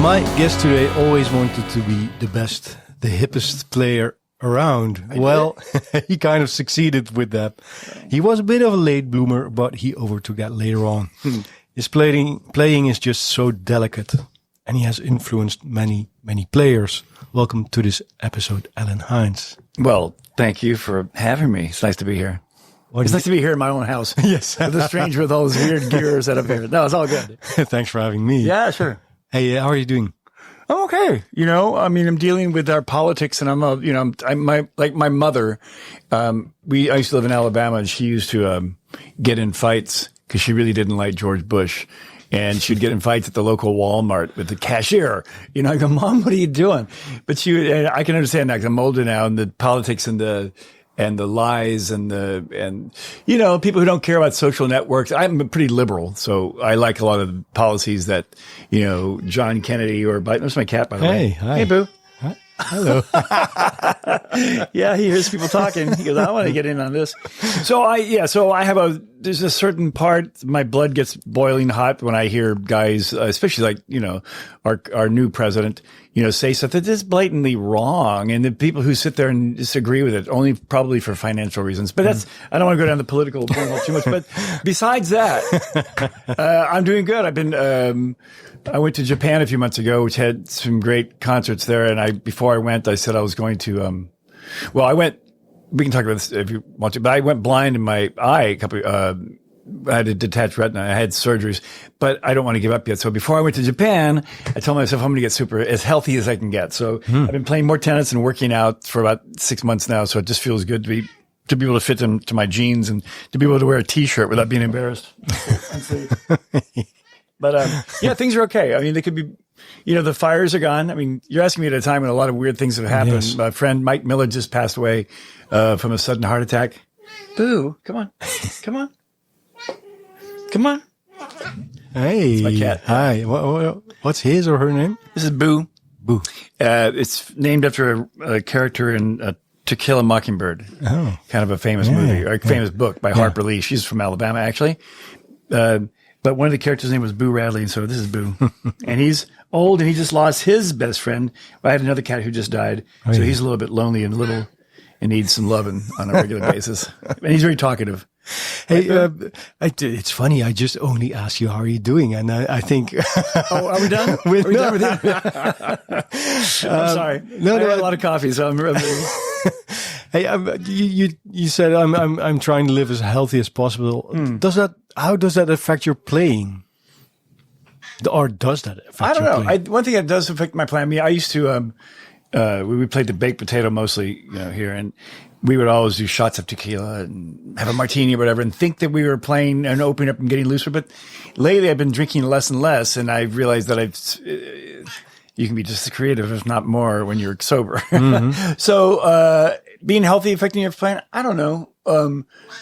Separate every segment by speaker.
Speaker 1: My guest today always wanted to be the best, the hippest player around. He kind of succeeded with that. He was a bit of a late bloomer, but he overtook that later on. His playing is just so delicate, and he has influenced many players. Welcome to this episode, Alan Hinds.
Speaker 2: Well, thank you for having me. It's nice to be here. It's nice to be here in my own house.
Speaker 1: Yes.
Speaker 2: With a stranger with all those weird gears that up here. No, it's all good.
Speaker 1: Thanks for having me.
Speaker 2: Yeah, sure.
Speaker 1: Hey, how are you doing?
Speaker 2: I'm okay. I'm dealing with our politics, and like my mother. I used to live in Alabama, and she used to get in fights because she really didn't like George Bush. And she'd get in fights at the local Walmart with the cashier. I go, Mom, what are you doing? But I can understand that 'cause I'm older now, and the politics and the lies and people who don't care about social networks. I'm pretty liberal, so I like a lot of the policies that, John Kennedy or Biden. There's my cat, by the way.
Speaker 1: Hi.
Speaker 2: Hey, Boo.
Speaker 1: Hi. Hello.
Speaker 2: Yeah, he hears people talking. He goes, I want to get in on this. So there's a certain part, my blood gets boiling hot when I hear guys, especially our new president, say something that's blatantly wrong. And the people who sit there and disagree with it only probably for financial reasons. But I don't want to go down the political wormhole too much. But besides that, I'm doing good. I went to Japan a few months ago, which had some great concerts there. And before I went, I said I was going to, we can talk about this if you want to, but I went blind in my eye I had a detached retina. I had surgeries, but I don't want to give up yet. So before I went to Japan, I told myself I'm going to get as healthy as I can get. So I've been playing more tennis and working out for about 6 months now. So it just feels good to be able to fit them to my jeans and to be able to wear a t-shirt without being embarrassed. But, things are okay. I mean, they could be, the fires are gone. I mean, you're asking me at a time when a lot of weird things have happened.
Speaker 1: Yes.
Speaker 2: My friend Mike Miller just passed away, from a sudden heart attack. Boo, come on.
Speaker 1: Hey.
Speaker 2: It's my cat.
Speaker 1: Hi. What's his or her name?
Speaker 2: This is Boo.
Speaker 1: Boo.
Speaker 2: It's named after a character in To Kill a Mockingbird. Oh. Kind of a famous movie, or a famous book by Harper Lee. She's from Alabama, actually. But one of the characters' name was Boo Radley, and so this is Boo. And he's old, and he just lost his best friend. I had another cat who just died, so he's a little bit lonely and needs some loving on a regular basis. And he's very talkative.
Speaker 1: Hey, it's funny. I just only asked you how are you doing, and I think.
Speaker 2: Oh, are we done? Are we done with it? I'm sorry. I had a lot of coffee, so I'm.
Speaker 1: Hey, you said I'm trying to live as healthy as possible. How does that affect your playing? Or does that affect your playing?
Speaker 2: I don't know. One thing that does affect my playing. I mean, I used to. We played the baked potato mostly, here, and we would always do shots of tequila and have a martini or whatever, and think that we were playing and opening up and getting looser. But lately, I've been drinking less and less, and I've realized that you can be just as creative, if not more, when you're sober. Mm-hmm. So, being healthy affecting your playing, I don't know.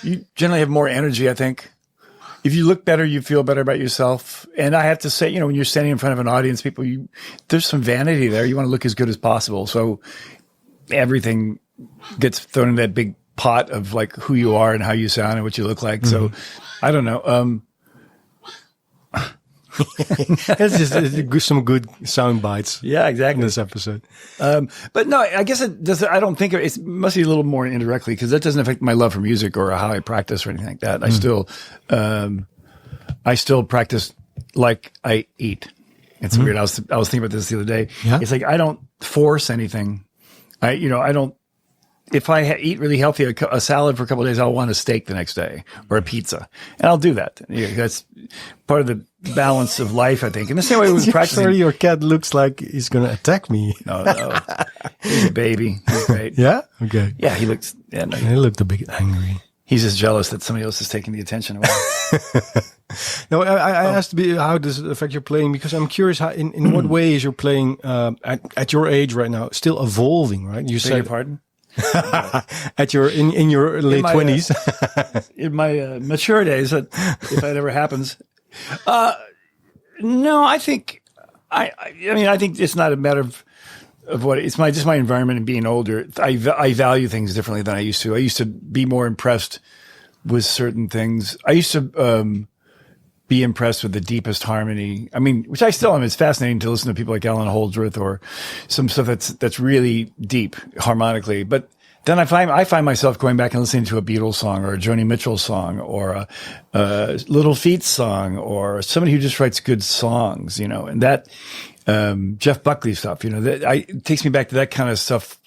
Speaker 2: You generally have more energy, I think. If you look better, you feel better about yourself. And I have to say, when you're standing in front of an audience, there's some vanity there. You want to look as good as possible. So everything gets thrown in that big pot of like who you are and how you sound and what you look like. Mm-hmm. So I don't know.
Speaker 1: It's just some good sound bites.
Speaker 2: Yeah, exactly.
Speaker 1: In this episode.
Speaker 2: But no, I guess it does. I don't think it must be a little more indirectly because that doesn't affect my love for music or how I practice or anything like that. I still practice like I eat. It's weird. I was thinking about this the other day. Yeah? It's like I don't force anything. I don't. If I eat really healthy, a salad for a couple of days, I'll want a steak the next day or a pizza, and I'll do that. That's part of the balance of life, I think. And the same way with practicing.
Speaker 1: Sorry, your cat looks like he's going to attack me.
Speaker 2: No, he's a baby. He's great.
Speaker 1: Yeah. Okay.
Speaker 2: Yeah, he looks. Yeah, no,
Speaker 1: he looked a bit angry.
Speaker 2: He's just jealous that somebody else is taking the attention away.
Speaker 1: No, I asked how does it affect your playing because I'm curious how in what way is your playing at your age right now still evolving, right? You
Speaker 2: Beg your pardon?
Speaker 1: At your in your late 20s.
Speaker 2: In my mature days, if that ever happens. No, I think I think it's not a matter of what it's just my environment and being older. I value things differently than I used to. I used to be more impressed with certain things. I used to be impressed with the deepest harmony. I mean, which I still am. It's fascinating to listen to people like Alan Holdsworth or some stuff that's really deep harmonically. But then I find myself going back and listening to a Beatles song or a Joni Mitchell song or a Little Feat song or somebody who just writes good songs, and that, Jeff Buckley stuff, it takes me back to that kind of stuff.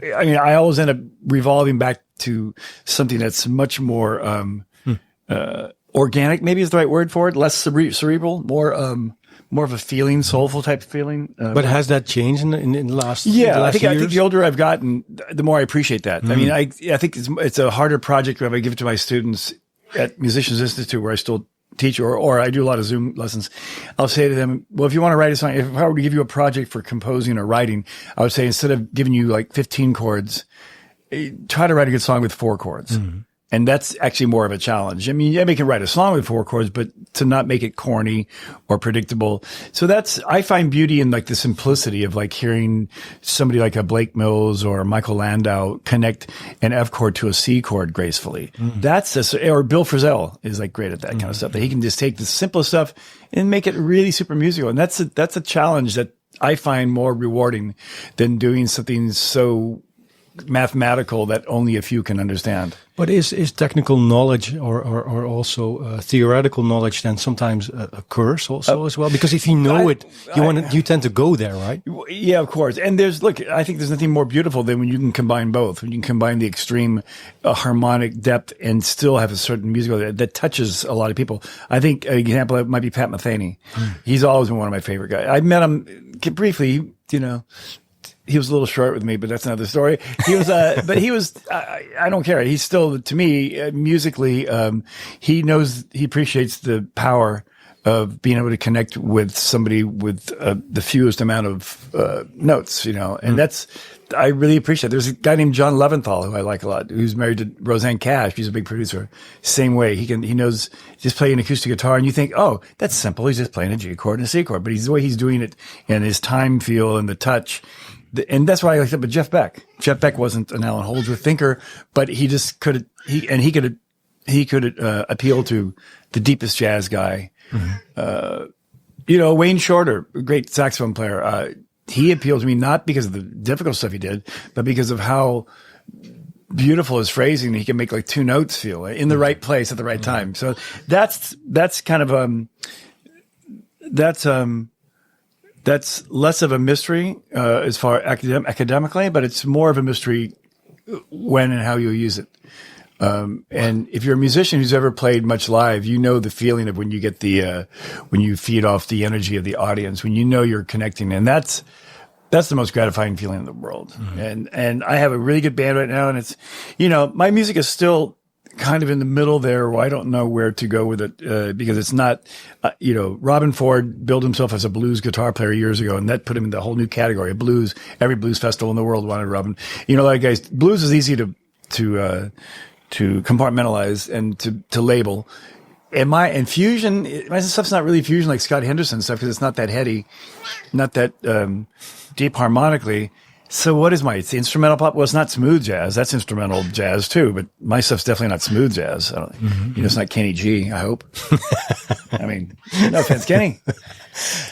Speaker 2: I mean, I always end up revolving back to something that's much more, organic, maybe is the right word for it, less cerebral, more of a feeling, soulful type of feeling.
Speaker 1: But has that changed in the last?
Speaker 2: Yeah,
Speaker 1: I
Speaker 2: think the older I've gotten, the more I appreciate that. I mean, I think it's a harder project when I give it to my students at Musicians Institute, where I still teach, or I do a lot of Zoom lessons. I'll say to them, well, if you want to write a song, if I were to give you a project for composing or writing, I would say, instead of giving you like 15 chords, try to write a good song with 4 chords. And that's actually more of a challenge. I mean, you can write a song with 4 chords, but to not make it corny or predictable. So I find beauty in like the simplicity of like hearing somebody like a Blake Mills or Michael Landau connect an F chord to a C chord gracefully. Or Bill Frisell is like great at that kind of stuff, that he can just take the simplest stuff and make it really super musical. And that's a challenge that I find more rewarding than doing something so mathematical that only a few can understand.
Speaker 1: But is technical knowledge or also theoretical knowledge then sometimes a curse also as well? Because if you know you tend to go there, right?
Speaker 2: Yeah, of course. And I think there's nothing more beautiful than when you can combine both. When you can combine the extreme harmonic depth and still have a certain musical that touches a lot of people. I think an example might be Pat Metheny. He's always been one of my favorite guys. I met him briefly, he was a little short with me, but that's another story. He was, I don't care. He's still, to me, musically, he appreciates the power of being able to connect with somebody with the fewest amount of notes, and I really appreciate it. There's a guy named John Leventhal who I like a lot, who's married to Roseanne Cash. He's a big producer. Same way. He knows just playing an acoustic guitar, and you think, oh, that's simple. He's just playing a G chord and a C chord. But the way he's doing it and his time feel and the touch. And that's why I liked it. But Jeff Beck. Jeff Beck wasn't an Alan Holdsworth thinker, but he just could appeal to the deepest jazz guy. Wayne Shorter, a great saxophone player. He appealed to me not because of the difficult stuff he did, but because of how beautiful his phrasing. He can make like 2 notes feel in the right place at the right time. So that's kind of that's less of a mystery as far academically, but it's more of a mystery when and how you'll use it. And if you're a musician who's ever played much live, you know the feeling of when you get when you feed off the energy of the audience, when you know you're connecting, and that's the most gratifying feeling in the world. And I have a really good band right now, and it's, my music is still kind of in the middle there where I don't know where to go with it, because it's not, Robin Ford billed himself as a blues guitar player years ago, and that put him in the whole new category of blues. Every blues festival in the world wanted Robin. Like guys, blues is easy to compartmentalize and to label. And fusion, my stuff's not really fusion like Scott Henderson stuff, because it's not that heady, not that deep harmonically. So what is it's instrumental pop? Well, it's not smooth jazz. That's instrumental jazz too, but my stuff's definitely not smooth jazz. It's not Kenny G, I hope. I mean, no offense, Kenny.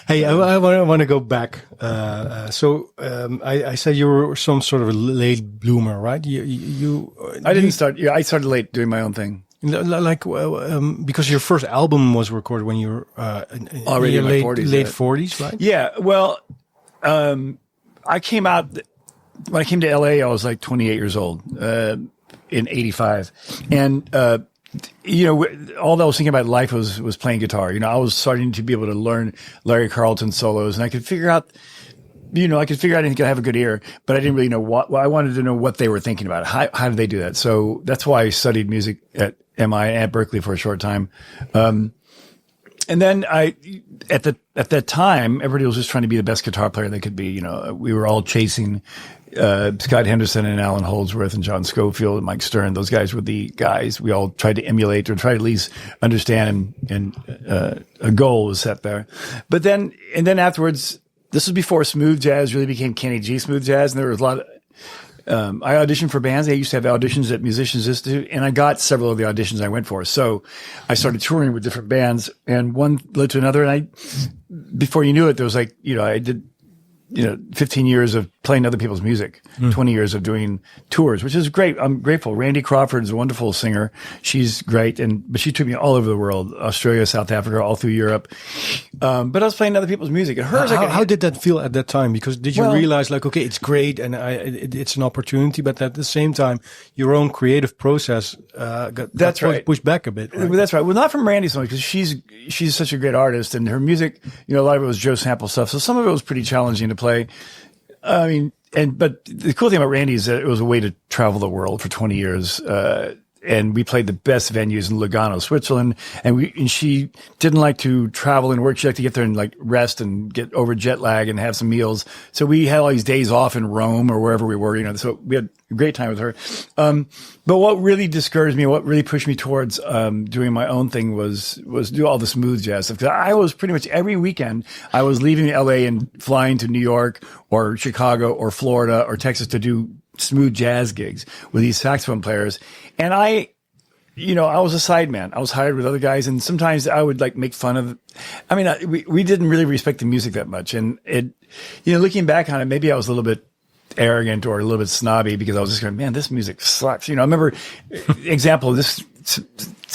Speaker 1: Hey, I want to go back. I said you were some sort of a late bloomer, right?
Speaker 2: I didn't start. I started late doing my own thing.
Speaker 1: Because your first album was recorded when you were
Speaker 2: already in my 40s,
Speaker 1: late 40s, right?
Speaker 2: Yeah. Well, I came out when I came to LA. I was like 28 years old in '85, and all that I was thinking about in life was playing guitar. I was starting to be able to learn Larry Carlton solos, and I could figure out. I could figure out I could have a good ear, but I didn't really know what. I wanted to know what they were thinking about. How did they do that? So that's why I studied music at MI at Berkeley for a short time. And then at that time, everybody was just trying to be the best guitar player they could be. We were all chasing Scott Henderson and Alan Holdsworth and John Scofield and Mike Stern. Those guys were the guys we all tried to emulate or try to at least understand. And a goal was set there. But then afterwards, this was before smooth jazz really became Kenny G smooth jazz, and there was a lot I auditioned for bands. They used to have auditions at Musicians Institute, and I got several of the auditions I went for. So I started touring with different bands, and one led to another. And before you knew it, there was like, I did 15 years of playing other people's music, 20 years of doing tours, which is great. I'm grateful. Randy Crawford is a wonderful singer. She's great. But she took me all over the world, Australia, South Africa, all through Europe. But I was playing other people's music. And hers,
Speaker 1: how did that feel at that time? Because did you realize like, okay, it's great and it's an opportunity, but at the same time, your own creative process, got pushed back a bit. Right?
Speaker 2: That's right. Well, not from Randy so much, because she's such a great artist, and her music, a lot of it was Joe Sample stuff. So some of it was pretty challenging to play. I mean, but the cool thing about Randy is that it was a way to travel the world for 20 years. And we played the best venues in Lugano, Switzerland. And she didn't like to travel and work. She liked to get there and like rest and get over jet lag and have some meals. So we had all these days off in Rome or wherever we were, so we had a great time with her. But what really discouraged me, what really pushed me towards, doing my own thing was do all the smooth jazz stuff. Cause I was pretty much every weekend, I was leaving LA and flying to New York or Chicago or Florida or Texas to do smooth jazz gigs with these saxophone players. And I was a sideman. I was hired with other guys, and sometimes I would like make fun of. I mean, we didn't really respect the music that much, and looking back on it, maybe I was a little bit arrogant or a little bit snobby because I was just going, man, this music sucks. I remember example this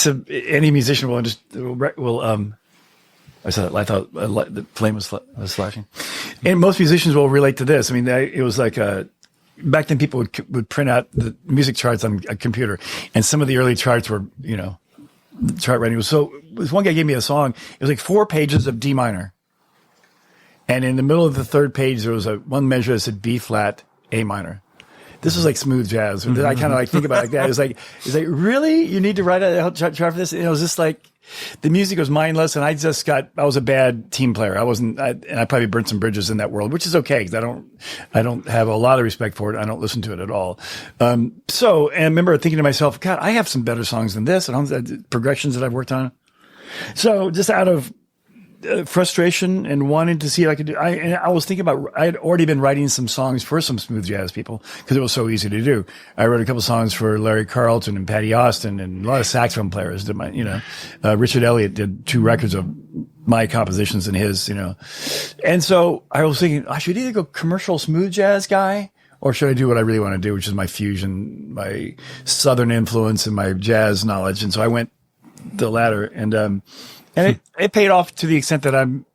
Speaker 2: to any musician will I said that. I thought the flame was flashing, and most musicians will relate to this. I mean, it was like back then, people would print out the music charts on a computer, and some of the early charts were, chart writing was so. This one guy gave me a song. It was like 4 pages of D minor, and in the middle of the third page there was one measure that said B flat A minor. This was like smooth jazz. Mm-hmm. I kind of like think about it like that. It's like really, you need to write a chart for this? And it was just like. The music was mindless, and I was a bad team player. And I probably burnt some bridges in that world, which is okay, because I don't have a lot of respect for it. I don't listen to it at all. And I remember thinking to myself, God, I have some better songs than this, and progressions that I've worked on. So just out of frustration and wanting to see what I could do, I was thinking about, I had already been writing some songs for some smooth jazz people because it was so easy to do. I wrote a couple songs for Larry Carlton and Patty Austin, and a lot of saxophone players did Richard Elliott did 2 records of my compositions and his, and so I was thinking I should either go commercial smooth jazz guy, or should I do what I really want to do, which is my fusion, my Southern influence and my jazz knowledge. And so I went the latter, and it paid off to the extent that I'm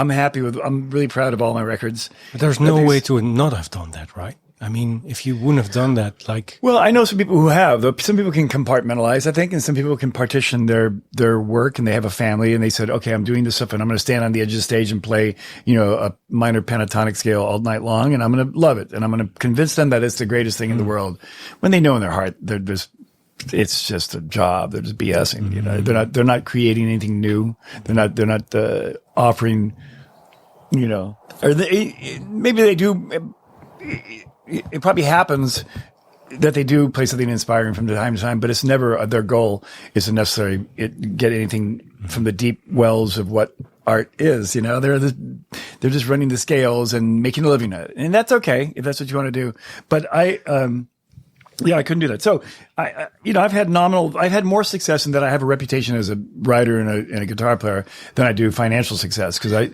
Speaker 2: happy with. I'm really proud of all my records.
Speaker 1: But there's no way to not have done that, right? I mean, if you wouldn't have done that, like.
Speaker 2: Well, I know some people who have. Some people can compartmentalize, I think, and some people can partition their work, and they have a family, and they said, okay, I'm doing this stuff, and I'm going to stand on the edge of the stage and play, a minor pentatonic scale all night long, and I'm going to love it, and I'm going to convince them that it's the greatest thing in the world. When they know in their heart, it's just a job. They're just BSing. They're not creating anything new. They're not offering. Or maybe they do. It probably happens that they do play something inspiring from time to time, but it's never their goal is to necessarily get anything from the deep wells of what art is. They're just running the scales and making a living at it, and that's okay if that's what you want to do. But I couldn't do that. So I've had more success in that I have a reputation as a writer and a guitar player than I do financial success. Cause I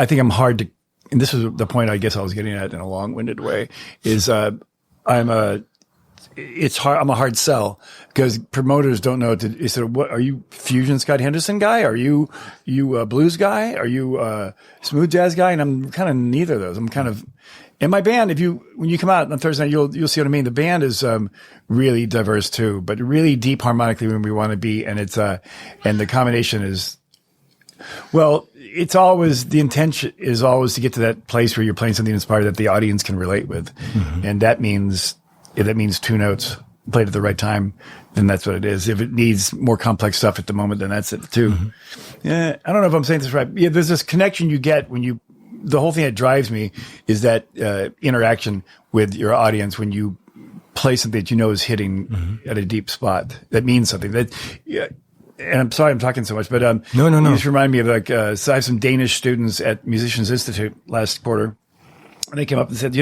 Speaker 2: think I'm hard to, and this is the point I guess I was getting at in a long-winded way, is, I'm a hard sell because promoters don't know they said, what are you, fusion Scott Henderson guy? Are you a blues guy? Are you a smooth jazz guy? And I'm kind of neither of those. I'm kind of, and my band, when you come out on Thursday night, you'll see what I mean. The band is, really diverse too, but really deep harmonically when we want to be. And it's, and the combination is, well, it's always, the intention is always to get to that place where you're playing something inspired that the audience can relate with. Mm-hmm. And that means 2 notes played at the right time, then that's what it is. If it needs more complex stuff at the moment, then that's it too. Mm-hmm. Yeah. I don't know if I'm saying this right. Yeah. There's this connection you get when the whole thing that drives me is that, interaction with your audience when you play something that is hitting at a deep spot. That means something and I'm sorry I'm talking so much, but no. You just remind me of so I have some Danish students at Musicians Institute last quarter, and they came up and said,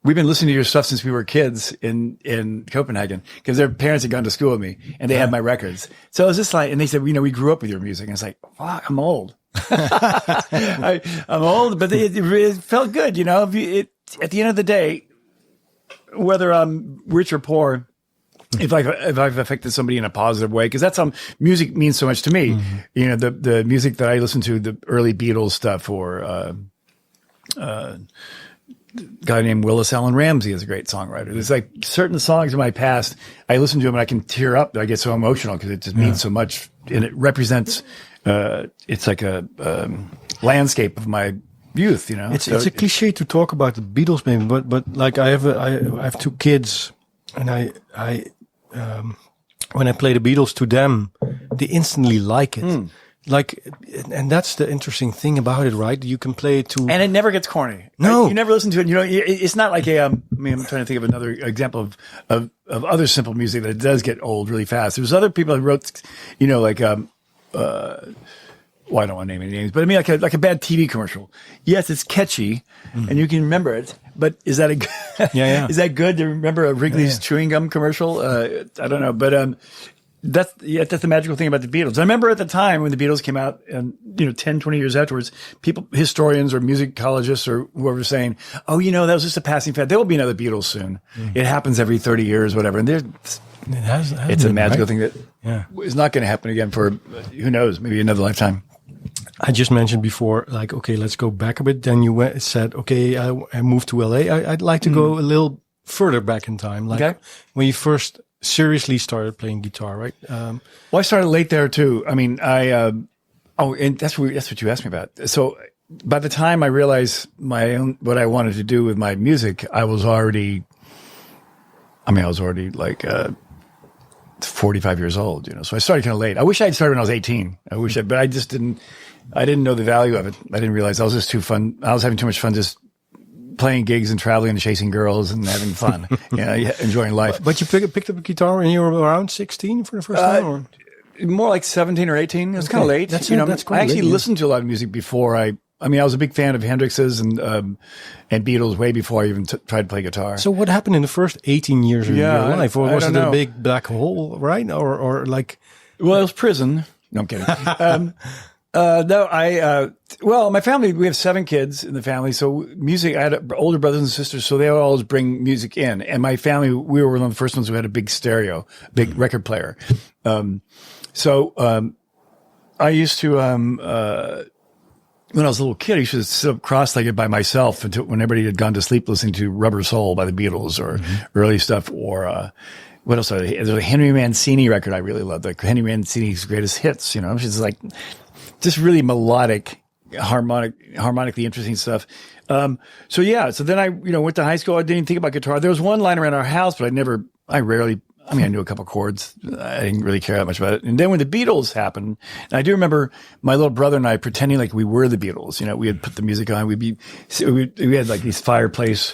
Speaker 2: we've been listening to your stuff since we were kids in Copenhagen because their parents had gone to school with me and they had my records. So it was just like, and they said, we grew up with your music. And it's like, fuck, I'm old. I'm old, but it felt good. At the end of the day, whether I'm rich or poor, if I've affected somebody in a positive way, because that's how music means so much to me. The music that I listen to, the early Beatles stuff, or guy named Willis Allen Ramsey is a great songwriter. There's like certain songs in my past, I listen to them and I can tear up. I get so emotional because it just means so much, and it represents. It's like a landscape of my youth.
Speaker 1: It's a cliche to talk about the Beatles, maybe, but like I have 2 kids, and I when I play the Beatles to them, they instantly like it. Like, and that's the interesting thing about it, right? You can play it to,
Speaker 2: and it never gets corny.
Speaker 1: No,
Speaker 2: you never listen to it. It's not like I'm trying to think of another example of other simple music that does get old really fast. There's other people who wrote, well, I don't want to name any names, but I mean, like a bad TV commercial. Yes, it's catchy, and you can remember it. But is that is that good to remember a Wrigley's chewing gum commercial? I don't know, but that's the magical thing about the Beatles. I remember at the time when the Beatles came out, and 10, 20 years afterwards, historians or musicologists or whoever was saying, "Oh, that was just a passing fad. There will be another Beatles soon. It happens every 30 years, whatever." And it's a magical thing that is not going to happen again for who knows, maybe another lifetime.
Speaker 1: I just mentioned before, like, okay, let's go back a bit. Then you said, okay, I moved to LA. I'd like to go a little further back in time, like when you first seriously started playing guitar, right?
Speaker 2: Well, I started late there too. I mean, and that's what you asked me about. So by the time I realized what I wanted to do with my music, I was already like 45 years old, So I started kind of late. I wish I had started when I was 18. But I just didn't. I didn't know the value of it. I didn't realize I was just too fun. I was having too much fun just playing gigs and traveling and chasing girls and having fun, enjoying life.
Speaker 1: But you picked up a guitar when you were around 16 for the first time? Or?
Speaker 2: More like 17 or 18. It was kind of late.
Speaker 1: That's
Speaker 2: I actually listened to a lot of music before I was a big fan of Hendrix's and Beatles way before I even tried to play guitar.
Speaker 1: So what happened in the first 18 years of your life? Or was it a big black hole, right? Or like...
Speaker 2: Well, it was prison. No, I'm kidding. My family, we have 7 kids in the family. So music, I had older brothers and sisters, so they would always bring music in. And my family, we were one of the first ones who had a big stereo, big record player. I used to, when I was a little kid, I used to sit up cross-legged by myself when everybody had gone to sleep listening to Rubber Soul by the Beatles or early stuff, or what else? There's a Henry Mancini record I really loved, like Henry Mancini's Greatest Hits, which is like just really melodic, harmonically interesting stuff. So then I, went to high school. I didn't even think about guitar. There was one line around our house, but I knew a couple chords. I didn't really care that much about it. And then when the Beatles happened, and I do remember my little brother and I pretending like we were the Beatles. We had put the music on. we had like these fireplace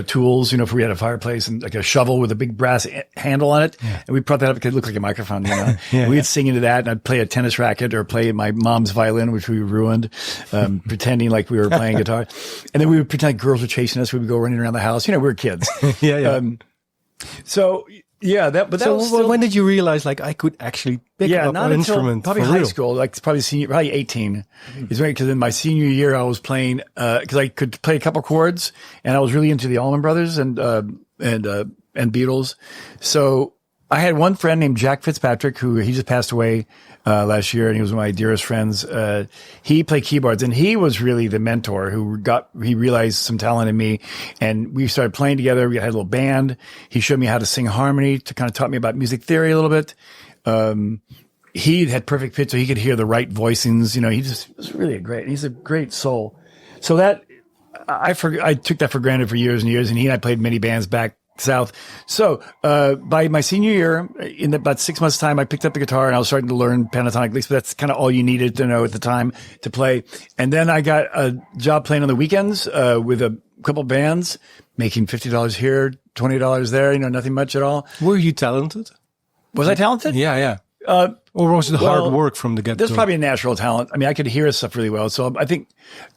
Speaker 2: tools. If we had a fireplace and like a shovel with a big brass handle on it, and we brought that up because it looked like a microphone. We'd sing into that, and I'd play a tennis racket or play my mom's violin, which we ruined, pretending like we were playing guitar. And then we would pretend like girls were chasing us. We would go running around the house. We were kids. So when did you realize like I could actually pick up an instrument?
Speaker 1: Probably
Speaker 2: high school, like probably 18. Is right, because in my senior year I was playing because I could play a couple chords, and I was really into the Allman Brothers and Beatles. So I had one friend named Jack Fitzpatrick he just passed away last year, and he was one of my dearest friends. He played keyboards, and he was really the mentor he realized some talent in me, and we started playing together. We had a little band. He showed me how to sing harmony, to kind of taught me about music theory a little bit. He had perfect pitch, so he could hear the right voicings. He just was really he's a great soul. So that, I took that for granted for years and years, and he and I played many bands back south. So, by my senior year, in about 6 months' time, I picked up the guitar and I was starting to learn pentatonic licks, but that's kind of all you needed to know at the time to play. And then I got a job playing on the weekends, with a couple bands, making $50 here, $20 there, nothing much at all.
Speaker 1: Were you talented?
Speaker 2: Was I talented?
Speaker 1: Yeah. Or was it hard work from the get-go?
Speaker 2: There's probably a natural talent. I mean, I could hear stuff really well. So I think,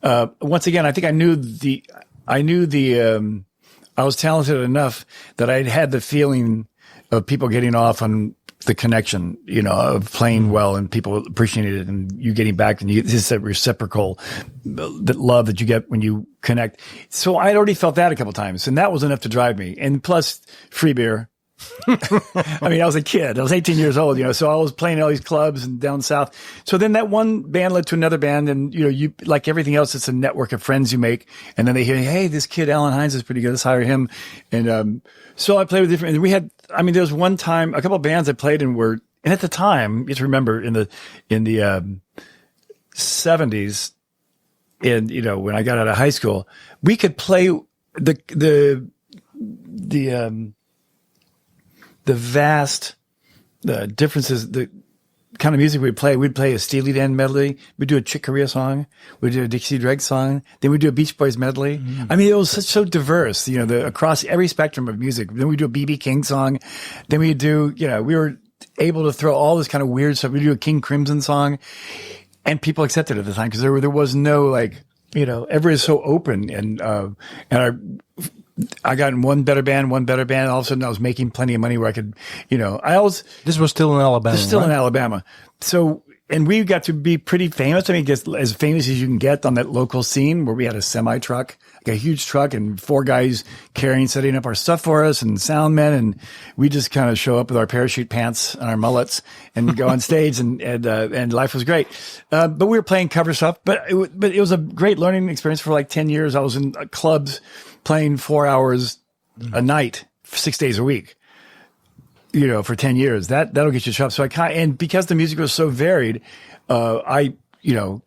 Speaker 2: once again, I think I knew the I was talented enough that I had the feeling of people getting off on the connection, of playing well and people appreciating it and you getting back and it's that reciprocal that love that you get when you connect. So I'd already felt that a couple times and that was enough to drive me. And plus free beer. I mean, I was a kid. I was 18 years old, so I was playing all these clubs and down south. So then that one band led to another band and, you like everything else, it's a network of friends you make. And then they hear, hey, this kid, Alan Hinds is pretty good. Let's hire him. And, so I played with different, and we had, there was one time, a couple of bands I played in were, and at the time, you have to remember in the 70s, and, when I got out of high school, we could play the vast differences, the kind of music we'd play a Steely Dan medley, we'd do a Chick Corea song, we'd do a Dixie Drake song, then we'd do a Beach Boys medley. Mm-hmm. I mean, it was so diverse, across every spectrum of music. Then we'd do a B.B. King song, then we'd do, we were able to throw all this kind of weird stuff. We'd do a King Crimson song, and people accepted it at the time because there was no everybody's so open and I got in one better band. All of a sudden I was making plenty of money where I could,
Speaker 1: This was still in Alabama.
Speaker 2: This was still in Alabama. So, and we got to be pretty famous. I mean, as famous as you can get on that local scene where we had a semi truck, like a huge truck and 4 guys setting up our stuff for us and sound men. And we just kind of show up with our parachute pants and our mullets and go on stage and life was great. But we were playing cover stuff, but it was a great learning experience for like 10 years. I was in clubs playing 4 hours a night, 6 days a week, for 10 years. That'll get you shut up. So and because the music was so varied, I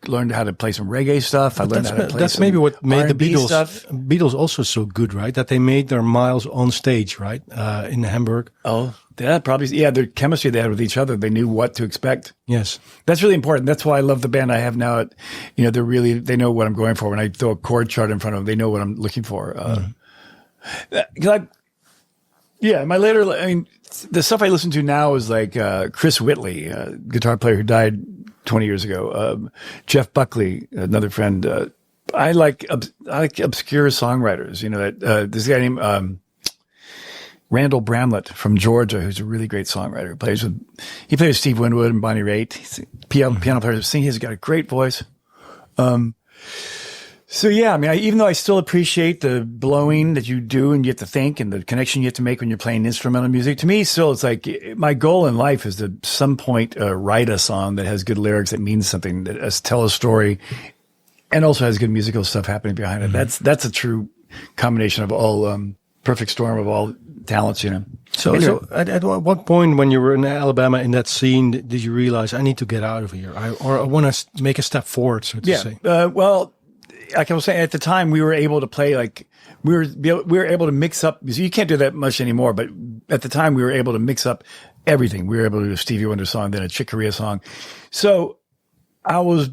Speaker 2: learned how to play some reggae stuff. I learned how to play
Speaker 1: That's maybe what made the
Speaker 2: R&B
Speaker 1: Beatles
Speaker 2: stuff.
Speaker 1: Beatles also so good, right? That they made their miles on stage, right? In Hamburg.
Speaker 2: Oh, that probably, yeah, the chemistry they had with each other, they knew what to expect.
Speaker 1: Yes.
Speaker 2: That's really important. That's why I love the band I have now. They know what I'm going for. When I throw a chord chart in front of them, they know what I'm looking for. The stuff I listen to now is like Chris Whitley, a guitar player who died 20 years ago. Jeff Buckley, another friend. I like obscure songwriters. This guy named Randall Bramlett from Georgia, who's a really great songwriter. He plays with Steve Winwood and Bonnie Raitt. He's a piano player, singing. He's got a great voice. So yeah, even though I still appreciate the blowing that you do and you have to think and the connection you have to make when you're playing instrumental music, to me still it's like my goal in life is to at some point write a song that has good lyrics, that means something, that tell a story, and also has good musical stuff happening behind it. Mm-hmm. That's a true combination of all perfect storm of all talents,
Speaker 1: So at what point when you were in Alabama in that scene did you realize I need to get out of here, I want to make a step forward, so to say?
Speaker 2: Well, like I was saying, at the time we were able to play we were able to mix up. You can't do that much anymore, but at the time we were able to mix up everything. We were able to do a Stevie Wonder song, then a Chick Corea song. So I was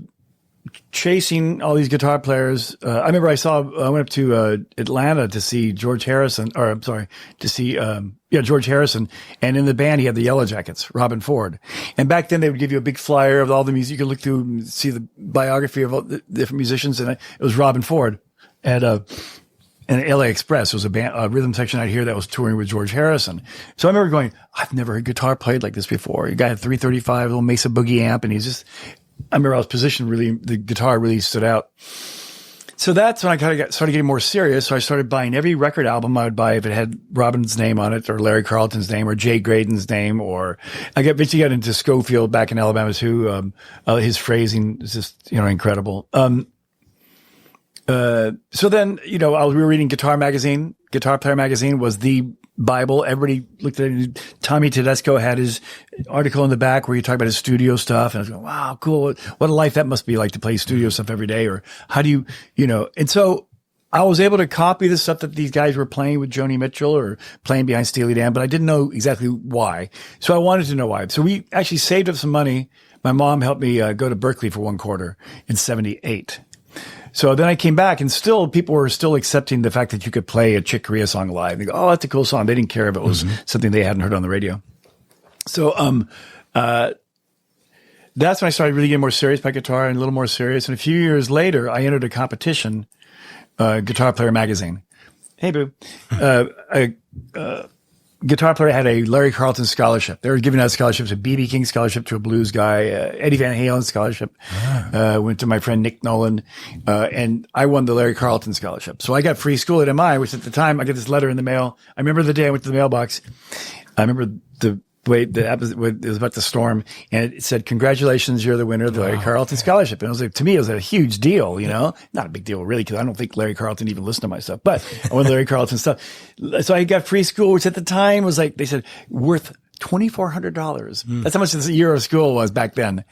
Speaker 2: chasing all these guitar players. I remember I went up to Atlanta to see George Harrison, George Harrison. And in the band, he had the Yellow Jackets, Robin Ford. And back then they would give you a big flyer of all the music. You could look through and see the biography of all the different musicians. And it was Robin Ford at LA Express. There was a rhythm section out here that was touring with George Harrison. So I remember going, I've never heard guitar played like this before. The guy had 335, little Mesa Boogie amp, and I remember I was positioned the guitar really stood out. So that's when I kind of started getting more serious. So I started buying every record album I would buy if it had Robin's name on it or Larry Carlton's name or Jay Graydon's name, or I eventually got into Schofield back in Alabama too. His phrasing is just, incredible. So then, we were reading Guitar Player Magazine was the Bible. Everybody looked at it. Tommy Tedesco had his article in the back where he talked about his studio stuff. And I was going, wow, cool. What a life that must be like to play studio stuff every day. Or how do you, and so I was able to copy the stuff that these guys were playing with Joni Mitchell or playing behind Steely Dan, but I didn't know exactly why. So I wanted to know why. So we actually saved up some money. My mom helped me go to Berkeley for one quarter in 1978. So then I came back and people were still accepting the fact that you could play a Chick Corea song live. They go, oh, that's a cool song. They didn't care if it was something they hadn't heard on the radio. So, that's when I started really getting more serious about guitar and a little more serious. And a few years later, I entered a competition, Guitar Player Magazine. Hey, boo. A guitar player had a Larry Carlton scholarship. They were giving out scholarships, a B.B. King scholarship to a blues guy, Eddie Van Halen scholarship. Went to my friend Nick Nolan, and I won the Larry Carlton scholarship. So I got free school at MI, which at the time I got this letter in the mail. I remember the day I went to the mailbox. I remember the way it was about to storm, and it said, "Congratulations, you're the winner of the Larry Carlton scholarship." And it was like, to me, it was a huge deal, you know, not a big deal really, because I don't think Larry Carlton even listened to my stuff, but I won Larry Carlton stuff. So I got free school, which at the time was like, they said, worth $2,400. That's how much this year of school was back then.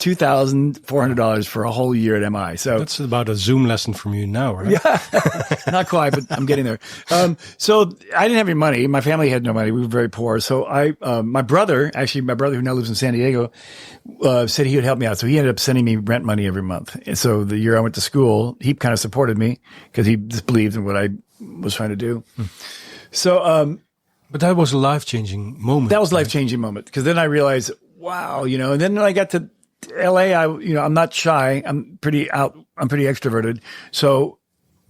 Speaker 2: $2,400 for a whole year at MI. So
Speaker 1: that's about a Zoom lesson from you now, right?
Speaker 2: Yeah, not quite, but I'm getting there. So I didn't have any money. My family had no money. We were very poor. So my brother who now lives in San Diego, said he would help me out. So he ended up sending me rent money every month. And so the year I went to school, he kind of supported me because he just believed in what I was trying to do. So,
Speaker 1: but that was a life-changing moment.
Speaker 2: That was a life-changing moment, because then I realized, wow, you know, and then when I got to LA, I'm not shy. I'm pretty extroverted. So,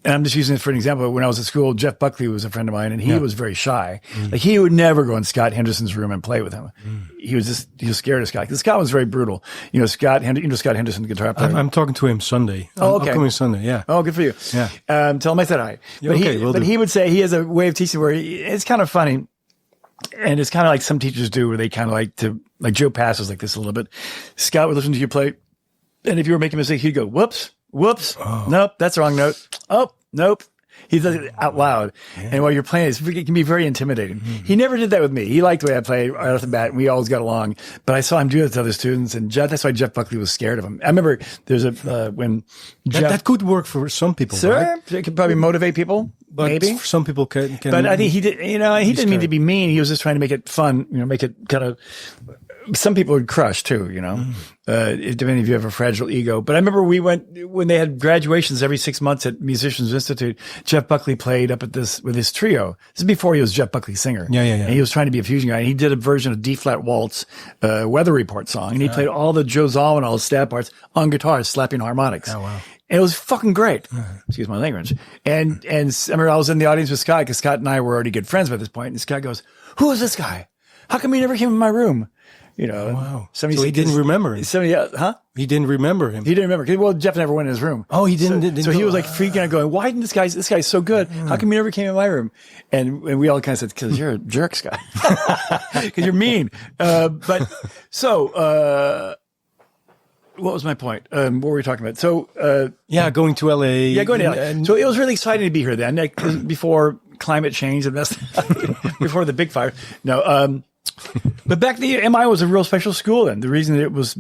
Speaker 2: and I'm just using this for an example. When I was at school, Jeff Buckley was a friend of mine, and he was very shy. Like, he would never go in Scott Henderson's room and play with him. He was scared of Scott, because Scott was very brutal. You know, Scott Henderson, the guitar player.
Speaker 1: I'm talking to him Sunday.
Speaker 2: Okay.
Speaker 1: Upcoming Sunday, yeah.
Speaker 2: Oh, good for you.
Speaker 1: Yeah.
Speaker 2: Tell him I said hi.
Speaker 1: Yeah,
Speaker 2: But he would say, he has a way of teaching where it's kind of funny. And it's kind of like some teachers do, where they kind of like Joe Pass was like this a little bit. Scott would listen to you play, and if you were making a mistake, he'd go, whoops, nope, that's the wrong note. Oh, nope. He does it out loud. Yeah. And while you're playing, it can be very intimidating. He never did that with me. He liked the way I played right off the bat, and we always got along. But I saw him do it with other students, and that's why Jeff Buckley was scared of him. I remember there's when Jeff...
Speaker 1: That could work for some people, right?
Speaker 2: It could probably motivate people.
Speaker 1: But
Speaker 2: maybe
Speaker 1: some people can.
Speaker 2: But I think he did. You know, he didn't mean to be mean. He was just trying to make it fun. You know, make it kind of. Some people would crush too. You know, depending if you have a fragile ego. But I remember we went when they had graduations every 6 months at Musicians Institute. Jeff Buckley played up at this with his trio. This is before he was Jeff Buckley singer.
Speaker 1: Yeah.
Speaker 2: And he was trying to be a fusion guy. And he did a version of D Flat Waltz, Weather Report song, and he played all the Joe Zawinul stab parts on guitar, slapping harmonics.
Speaker 1: Oh wow.
Speaker 2: And it was fucking great. Excuse my language. And I remember I was in the audience with Scott, because Scott and I were already good friends by this point. And Scott goes, "Who is this guy? How come he never came in my room?" You know.
Speaker 1: Wow. So he didn't remember him.
Speaker 2: He
Speaker 1: didn't remember him.
Speaker 2: He didn't remember. Well, Jeff never went in his room.
Speaker 1: Oh, he didn't.
Speaker 2: So he was like freaking out, going, "Why didn't this guy's so good? How come he never came in my room?" And we all kind of said, "Because you're a jerk, Scott. Because you're mean." But so. What was my point? What were we talking about? So,
Speaker 1: going to LA.
Speaker 2: Yeah, going to LA. So it was really exciting to be here then, before climate change and that's before the big fire. No, but back then, MI was a real special school then. The reason it was,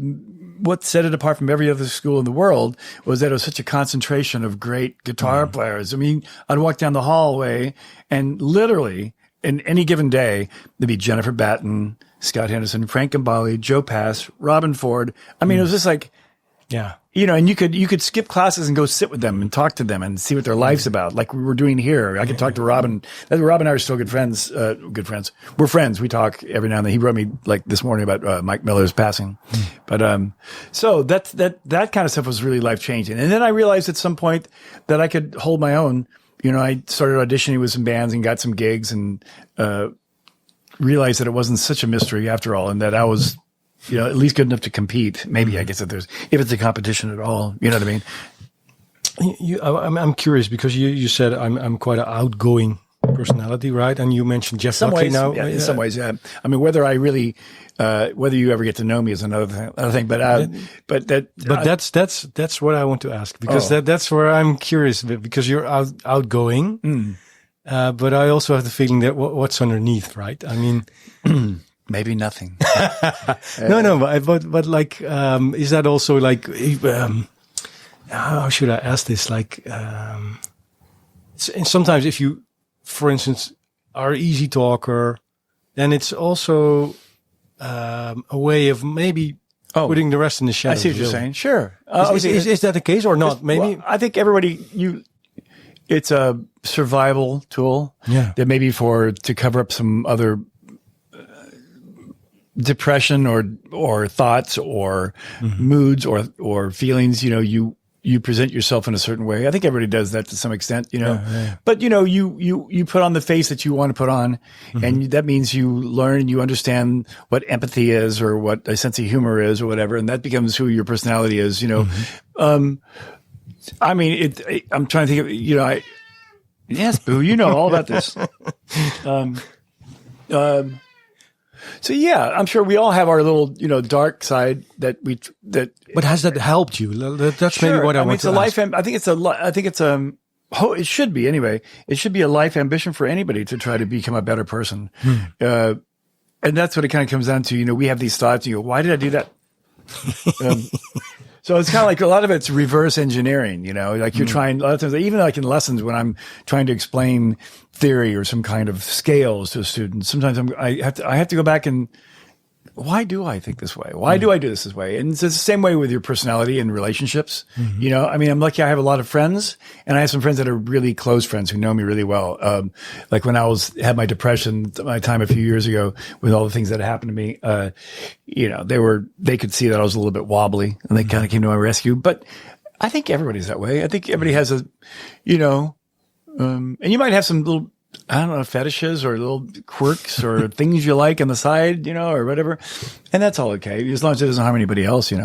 Speaker 2: what set it apart from every other school in the world was that it was such a concentration of great guitar players. I mean, I'd walk down the hallway, and literally, in any given day, there'd be Jennifer Batten, Scott Henderson, Frank Gambale, Joe Pass, Robin Ford. I mean, it was just like, you know, and you could skip classes and go sit with them and talk to them and see what their life's about, like we were doing here. I could talk to Robin. Robin and I are still good friends. We're friends. We talk every now and then. He wrote me like this morning about Mike Miller's passing. But so that kind of stuff was really life changing. And then I realized at some point that I could hold my own. You know, I started auditioning with some bands and got some gigs, and realized that it wasn't such a mystery after all, and that I was, you know, at least good enough to compete. Maybe I guess if it's a competition at all, you know what I mean?
Speaker 1: I'm curious, because you said I'm quite an outgoing personality, right? And you mentioned Jeff Buckley now.
Speaker 2: Yeah, in some ways, yeah. I mean, whether you ever get to know me is another thing. But that's what I want to ask, because that's where I'm curious a bit, because you're outgoing.
Speaker 1: But I also have the feeling that what's underneath, right? I mean,
Speaker 2: maybe nothing.
Speaker 1: No, but like, is that also like, how should I ask this? Like, sometimes if you, for instance, are an easy talker, then it's also a way of maybe putting the rest in the shadows.
Speaker 2: I see what you're saying. Sure.
Speaker 1: Is that the case or not? Maybe.
Speaker 2: Well, I think it's a survival tool.
Speaker 1: Yeah.
Speaker 2: That maybe to cover up some other depression or thoughts or moods or feelings. You know, you present yourself in a certain way. I think everybody does that to some extent, but you put on the face that you want to put on, and that means you learn, you understand what empathy is or what a sense of humor is or whatever. And that becomes who your personality is, I mean, I'm trying to think of, yes, Boo, you know all about this. So yeah, I'm sure we all have our little, dark side that.
Speaker 1: But has that helped you? That's
Speaker 2: sure.
Speaker 1: Maybe what I want to ask.
Speaker 2: I think it should be anyway. It should be a life ambition for anybody to try to become a better person. And that's what it kind of comes down to. We have these thoughts. And you go, why did I do that? So it's kind of like a lot of it's reverse engineering, like you're trying, a lot of times, even like in lessons when I'm trying to explain theory or some kind of scales to a student, sometimes I have to go back and, why do I think this way? Why do I do this way? And it's the same way with your personality and relationships. I mean, I'm lucky I have a lot of friends, and I have some friends that are really close friends who know me really well. Like when I had my depression, my time a few years ago with all the things that happened to me, they could see that I was a little bit wobbly, and they kind of came to my rescue. But I think everybody's that way. I think everybody has and you might have some little, I don't know, fetishes or little quirks or things you like on the side, or whatever. And that's all okay, as long as it doesn't harm anybody else, I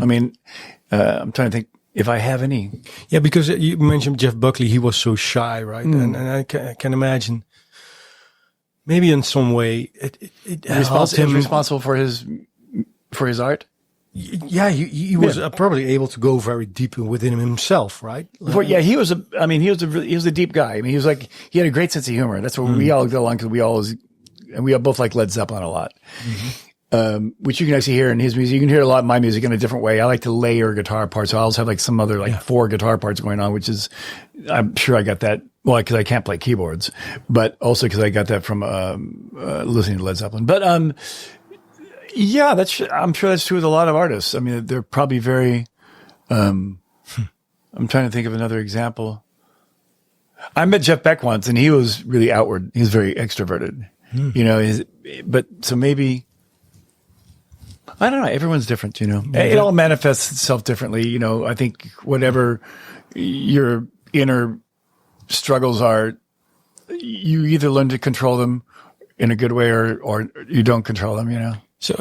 Speaker 2: mean, I'm trying to think if I have any. Yeah,
Speaker 1: because you mentioned Jeff Buckley, he was so shy, right? And I can imagine maybe in some way it helped him.
Speaker 2: Responsible for his art.
Speaker 1: Yeah, he was probably able to go very deep within himself, right?
Speaker 2: He was a deep guy. I mean, he had a great sense of humor. That's what we all get along, because we all both like Led Zeppelin a lot, which you can actually hear in his music. You can hear a lot of my music in a different way. I like to layer guitar parts. So I also have like some other 4 guitar parts going on, which is, I'm sure I got that. Well, because I can't play keyboards, but also because I got that from listening to Led Zeppelin. But yeah, I'm sure that's true with a lot of artists. I mean, they're probably very, I'm trying to think of another example. I met Jeff Beck once, and he was really outward. He was very extroverted, but so maybe, I don't know. Everyone's different, It all manifests itself differently. I think whatever your inner struggles are, you either learn to control them in a good way or you don't control them,
Speaker 1: So,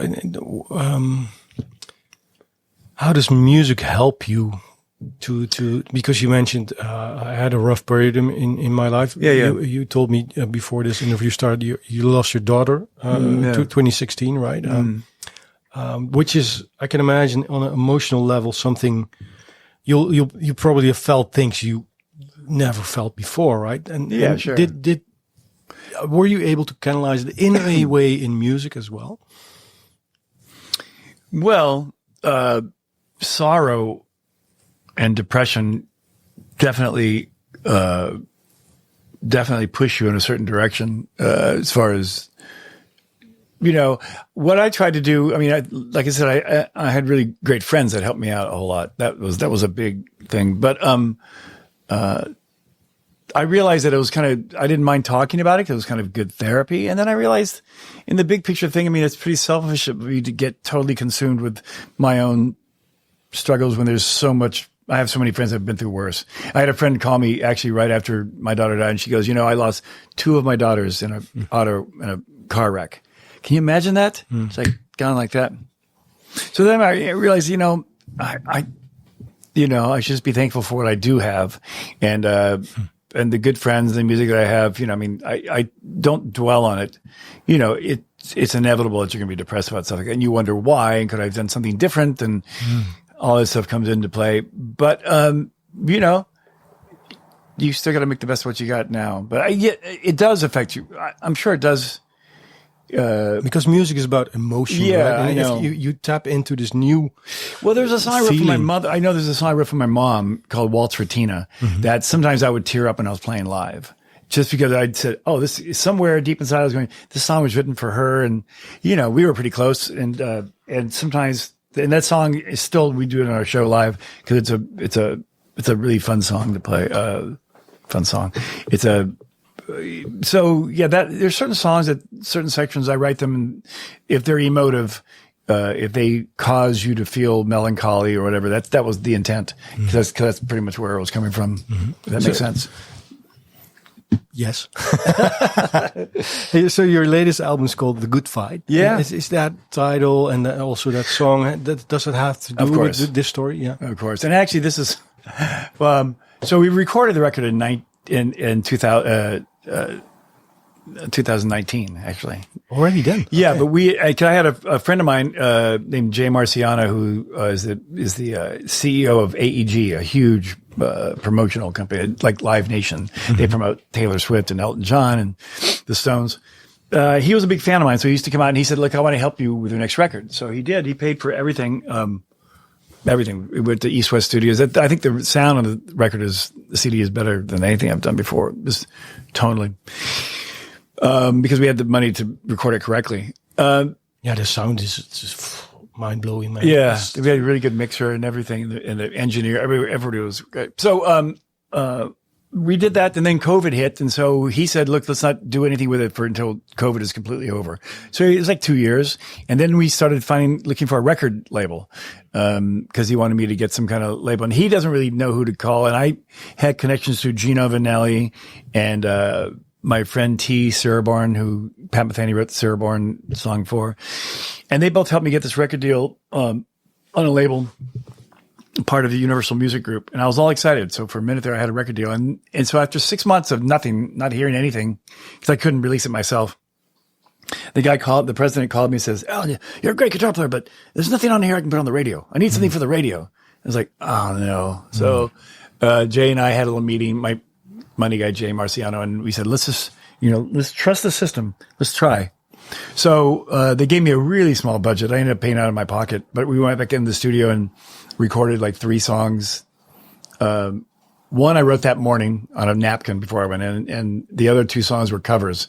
Speaker 1: how does music help you to because you mentioned I had a rough period in my life.
Speaker 2: Yeah.
Speaker 1: You told me before this interview started you lost your daughter to 2016, right? Which is, I can imagine, on an emotional level, something you probably have felt things you never felt before, right? And
Speaker 2: sure.
Speaker 1: Were you able to canalize it in a way in music as well?
Speaker 2: Well, sorrow and depression definitely push you in a certain direction. As far as, what I tried to do. I mean, like I said, I had really great friends that helped me out a whole lot. That was a big thing. But I realized that it was I didn't mind talking about it because it was kind of good therapy. And then I realized in the big picture thing, I mean, it's pretty selfish of me to get totally consumed with my own struggles when there's so much. I have so many friends that have been through worse. I had a friend call me actually right after my daughter died, and she goes, I lost 2 of my daughters in a car wreck. Can you imagine that? It's like gone like that. So then I realized, I should just be thankful for what I do have. And the good friends and the music that I have, I don't dwell on it. It's inevitable that you're going to be depressed about stuff like that. And you wonder why, and could I have done something different? And all this stuff comes into play. But, you still got to make the best of what you got now. But it does affect you. I'm sure it does.
Speaker 1: Because music is about emotion,
Speaker 2: yeah,
Speaker 1: right? And
Speaker 2: I know.
Speaker 1: if you tap into this new
Speaker 2: Well, there's a song I wrote
Speaker 1: feeling.
Speaker 2: for my mother. I know there's a song I wrote for my mom called Waltz for Tina that sometimes I would tear up when I was playing live. Just because I'd said, this is somewhere deep inside I was going, this song was written for her. And, we were pretty close. And sometimes, and that song is still, we do it on our show live because it's a really fun song to play. Fun song. So yeah, there's certain songs that certain sections I write them, and if they're emotive, if they cause you to feel melancholy or whatever, that was the intent. Because that's pretty much where it was coming from. If that makes sense.
Speaker 1: Yes. So your latest album is called The Good Fight.
Speaker 2: Yeah.
Speaker 1: Is that title and also that song, does it have to do with this story? Yeah.
Speaker 2: Of course. And actually this is, so we recorded the record in 2019, actually.
Speaker 1: Already done.
Speaker 2: Yeah, okay. But I had a friend of mine named Jay Marciano, who is the CEO of AEG, a huge promotional company like Live Nation. They promote Taylor Swift and Elton John and the Stones. He was a big fan of mine, so he used to come out and he said, "Look, I want to help you with your next record." So he did. He paid for everything. Everything. We went to East West Studios. I think the sound on the record the CD is better than anything I've done before, just tonally. Because we had the money to record it correctly.
Speaker 1: The sound is just mind blowing, man.
Speaker 2: Yeah, we had a really good mixer and everything, and the engineer, everybody was great. So, we did that, and then COVID hit, and so he said, "Look, let's not do anything with it until COVID is completely over." So it was like 2 years, and then we started looking for a record label, because he wanted me to get some kind of label, and he doesn't really know who to call, and I had connections to Gino Vanelli and my friend T. Saraborn, who Pat Metheny wrote the Saraborn song for. And they both helped me get this record deal on a label, part of the Universal Music Group. And I was all excited. So for a minute there, I had a record deal. And so after 6 months of nothing, not hearing anything, because I couldn't release it myself, the president called me and says, "Alan, you're a great guitar player, but there's nothing on here I can put on the radio. I need something for the radio." I was like, "Oh, no." So Jay and I had a little meeting, my money guy, Jay Marciano, and we said, let's trust the system. Let's try. So they gave me a really small budget. I ended up paying out of my pocket, but we went back in the studio and recorded like 3 songs. One I wrote that morning on a napkin before I went in, and the other 2 songs were covers.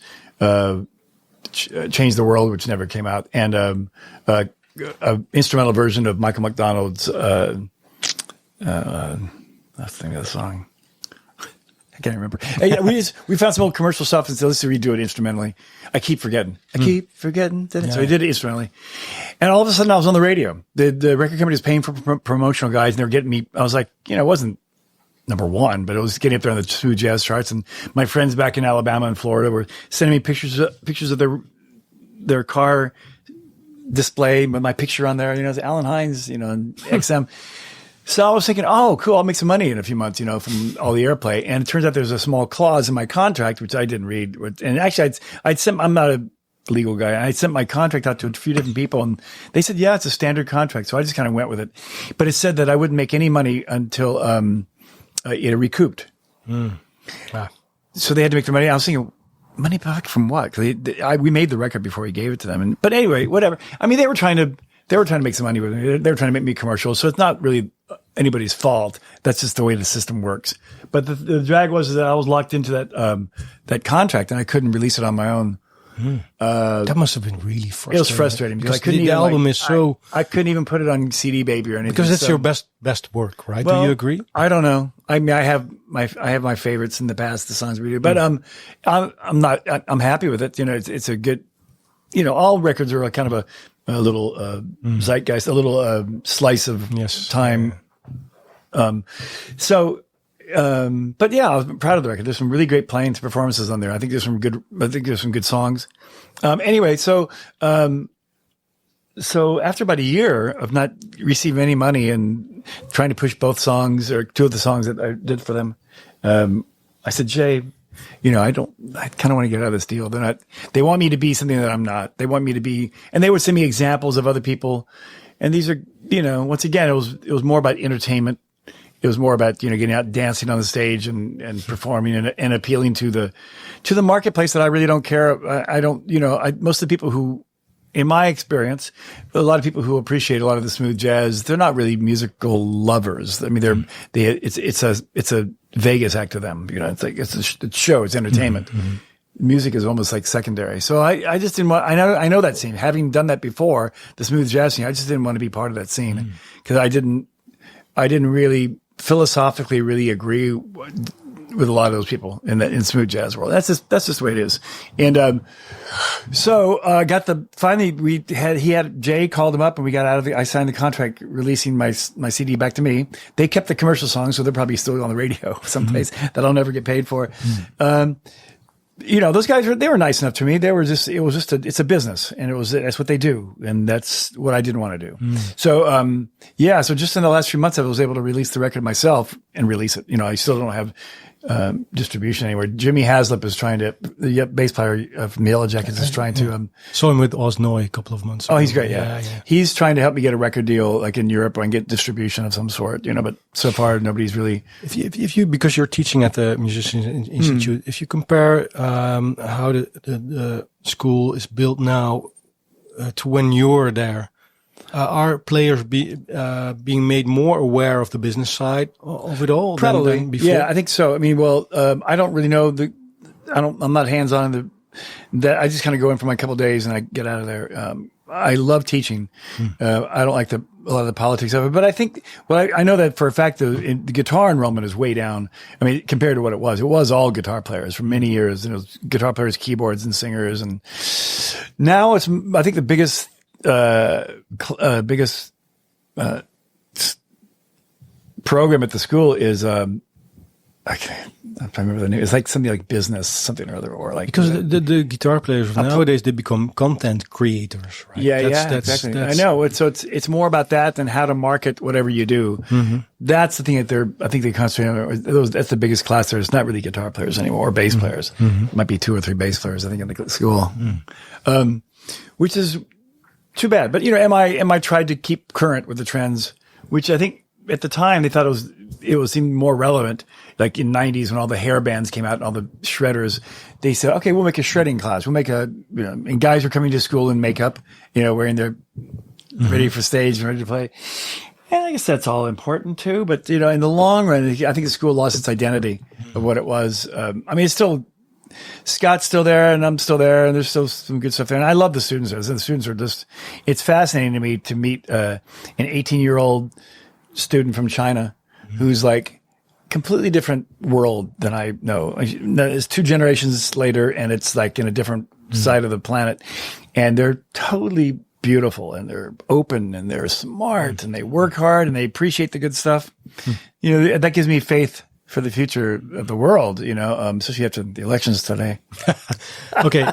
Speaker 2: Change the World, which never came out, and a instrumental version of Michael McDonald's that's the name of the song. I can't remember. We found some old commercial stuff and said, let's redo it instrumentally. I keep forgetting. So I did it instrumentally. And all of a sudden I was on the radio. The record company was paying for promotional guys and they were getting me. I was like, it wasn't number 1, but it was getting up there on the smooth jazz charts. And my friends back in Alabama and Florida were sending me pictures of their car display with my picture on there. It's Alan Hinds, and XM. So I was thinking, oh, cool, I'll make some money in a few months, from all the airplay. And it turns out there's a small clause in my contract, which I didn't read. And actually, I'm not a legal guy. I sent my contract out to a few different people and they said, yeah, it's a standard contract. So I just kind of went with it. But it said that I wouldn't make any money until it recouped.
Speaker 1: Wow.
Speaker 2: So they had to make their money. I was thinking, money back from what? We made the record before we gave it to them. But anyway, whatever. I mean, they were trying to make some money with me. They were trying to make me commercial. So it's not really anybody's fault. That's just the way the system works. But the drag was that I was locked into that contract and I couldn't release it on my own.
Speaker 1: That must have been really frustrating.
Speaker 2: It was frustrating because I couldn't
Speaker 1: the album is so.
Speaker 2: I couldn't even put it on CD Baby or anything.
Speaker 1: Because it's your best work, right?
Speaker 2: Well,
Speaker 1: do you agree?
Speaker 2: I don't know. I mean, I have my favorites in the past, the songs we do, but I'm happy with it. It's a good. All records are kind of a little zeitgeist, a little slice of time. But yeah, I was proud of the record. There's some really great playing performances on there. I think there's some good songs. Anyway, so after about a year of not receiving any money and trying to push both songs or 2 of the songs that I did for them, I said, Jay, I kind of want to get out of this deal. They want me to be something that I'm not. They want me to be, and they would send me examples of other people. And these are, once again, it was more about entertainment. It was more about, getting out, dancing on the stage and performing and appealing to the marketplace that I really don't care. Most of the people who, in my experience, a lot of people who appreciate a lot of the smooth jazz, they're not really musical lovers. I mean, it's a Vegas act to them. It's like, it's a show, it's entertainment. Mm-hmm. Music is almost like secondary. So I just didn't want, I know that scene. Having done that before, the smooth jazz scene, I just didn't want to be part of that scene because I didn't really philosophically really agree with a lot of those people in smooth jazz world. That's just the way it is. And so finally Jay called him up and we got out of I signed the contract releasing my CD back to me. They kept the commercial songs, so they're probably still on the radio someplace that I'll never get paid for. Those guys they were nice enough to me. It's a business, and that's what they do, and that's what I didn't want to do. So so just in the last few months, I was able to release the record myself and release it. I still don't have distribution anywhere. Jimmy Haslip is trying to, the bass player of Yellow Jackets is trying to.
Speaker 1: Saw him with Osnoy a couple of months ago.
Speaker 2: Oh, he's great. Yeah. He's trying to help me get a record deal like in Europe and get distribution of some sort. But so far nobody's really.
Speaker 1: If you because you're teaching at the Musicians Institute, if you compare how the school is built now to when you were there. Are players being made more aware of the business side of it all?
Speaker 2: Probably.
Speaker 1: Than before?
Speaker 2: Yeah, I think so. I mean, I don't really know I'm not hands on that. I just kind of go in for my couple of days and I get out of there. I love teaching. I don't like a lot of the politics of it, but I think, I know that for a fact the guitar enrollment is way down. I mean, compared to what it was all guitar players for many years, and it was guitar players, keyboards, and singers. And now I think the biggest program at the school is I can't remember the name. It's like something like business, something or other, or like
Speaker 1: because the guitar players nowadays they become content creators, right?
Speaker 2: That's exactly. I know. It's more about that than how to market whatever you do. That's the thing that I think they concentrate on. That's the biggest class there. It's not really guitar players anymore or bass players. It might be 2 or 3 bass players, I think, in the school, which is too bad. But MI tried to keep current with the trends, which I think at the time they thought it seemed more relevant. Like in '90s when all the hair bands came out and all the shredders, they said, okay, we'll make a shredding class. We'll make and guys were coming to school in makeup, wearing their ready for stage and ready to play. And I guess that's all important too. But, in the long run, I think the school lost its identity of what it was. I mean, it's still, Scott's still there and I'm still there and there's still some good stuff there. And I love the students. The students are it's fascinating to me to meet an 18-year-old student from China who's like completely different world than I know. It's 2 generations later and it's like in a different side of the planet. And they're totally beautiful and they're open and they're smart and they work hard and they appreciate the good stuff. That gives me faith for the future of the world, especially after the elections today.
Speaker 1: Okay.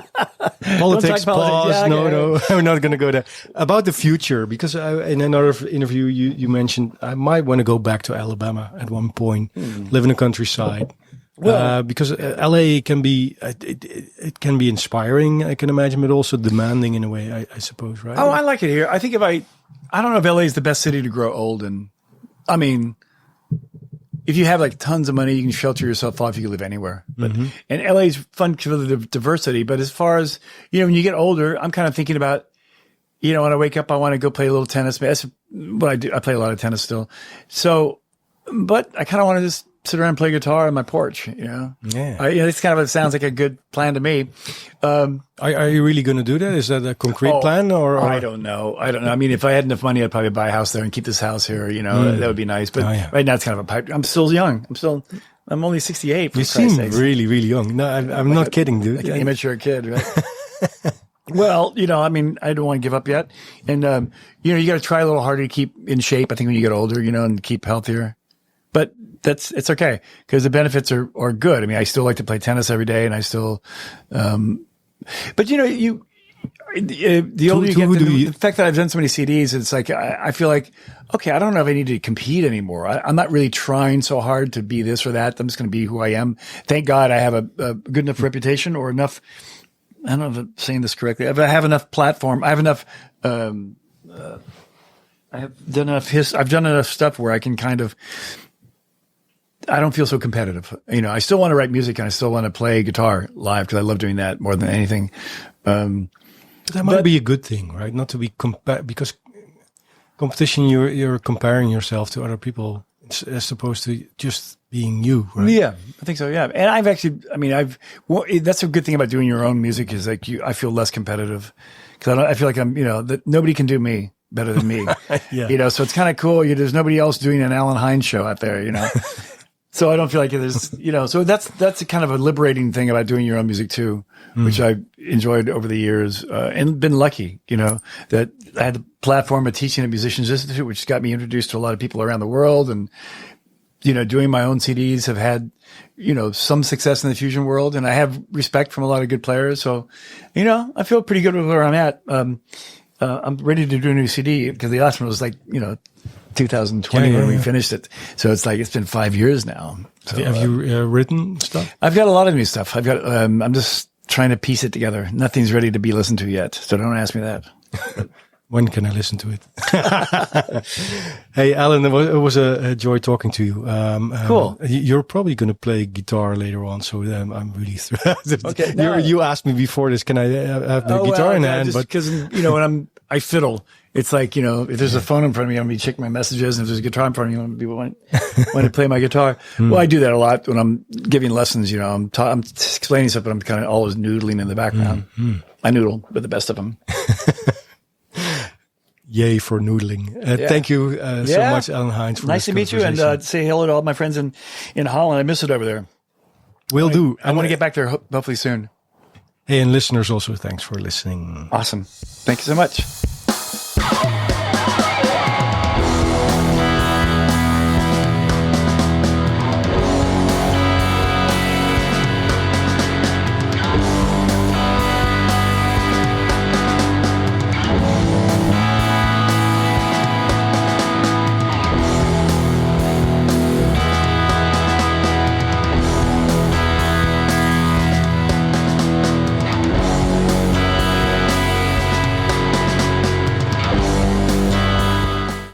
Speaker 1: Politics, pause.
Speaker 2: Yeah,
Speaker 1: no, we're not going to go there. About the future, because in another interview you mentioned I might want to go back to Alabama at one point, live in the countryside. Well, because LA can be, it can be inspiring, I can imagine, but also demanding in a way, I suppose, right?
Speaker 2: Oh, I like it here. I think I don't know if LA is the best city to grow old in. I mean, if you have like tons of money, you can shelter yourself off. You can live anywhere. But and LA is fun for the diversity. But as far as when you get older, I'm kind of thinking about when I wake up, I want to go play a little tennis. That's what I do. I play a lot of tennis still. So, but I kind of want to just sit around and play guitar on my porch. Yeah. It's kind of it sounds like a good plan to me.
Speaker 1: Are you really going to do that? Is that a concrete plan or?
Speaker 2: I don't know. I mean, if I had enough money, I'd probably buy a house there and keep this house here. That would be nice. But right now it's kind of a pipe. I'm still young. I'm only 68.
Speaker 1: You seem really, really young. No, I'm not kidding, dude.
Speaker 2: Like an immature kid, right? Well, I mean, I don't want to give up yet. And, you got to try a little harder to keep in shape. I think when you get older, and keep healthier. But it's okay because the benefits are good. I mean, I still like to play tennis every day and I still, but the older you get, the fact that I've done so many CDs, it's like, I feel like, okay, I don't know if I need to compete anymore. I'm not really trying so hard to be this or that. I'm just going to be who I am. Thank God I have a good enough reputation or enough, I don't know if I'm saying this correctly. If I have enough platform, I have enough, I've done enough stuff where I can kind of, I don't feel so competitive. I still want to write music and I still want to play guitar live because I love doing that more than anything.
Speaker 1: That might be a good thing, right? Not to be because competition, you're comparing yourself to other people as opposed to just being you, right? Yeah,
Speaker 2: I think so. Yeah, and I've actually, that's a good thing about doing your own music is like I feel less competitive because I feel like I'm, that nobody can do me better than me. So it's kind of cool. There's nobody else doing an Alan Hinds show out there, So I don't feel like there's, so that's a kind of a liberating thing about doing your own music too, which I enjoyed over the years, and been lucky, that I had the platform of teaching at Musicians Institute, which got me introduced to a lot of people around the world. And, doing my own CDs have had, some success in the fusion world, and I have respect from a lot of good players. So, I feel pretty good with where I'm at. I'm ready to do a new CD because the last one was 2020 when we finished it. So it's been 5 years now. So,
Speaker 1: have you written stuff?
Speaker 2: I've got a lot of new stuff. I'm just trying to piece it together. Nothing's ready to be listened to yet. So don't ask me that.
Speaker 1: When can I listen to it? Hey, Alan, it was a joy talking to you.
Speaker 2: Cool.
Speaker 1: You're probably going to play guitar later on, so I'm really thrilled.
Speaker 2: Okay.
Speaker 1: You asked me before this, can I have the guitar in hand? But
Speaker 2: because when I fiddle, it's like, if there's a phone in front of me, I'm going to be checking my messages. And if there's a guitar in front of me, I'm going to be want to play my guitar. Well, I do that a lot when I'm giving lessons. I'm explaining stuff, but I'm kind of always noodling in the background. I noodle with the best of them.
Speaker 1: Yay for noodling. Thank you so much, Alan Hinds. For
Speaker 2: nice to meet you, and say hello to all my friends in Holland. I miss it over there.
Speaker 1: Will do.
Speaker 2: I want to get back there hopefully soon.
Speaker 1: Hey, and listeners also, thanks for listening.
Speaker 2: Awesome. Thank you so much.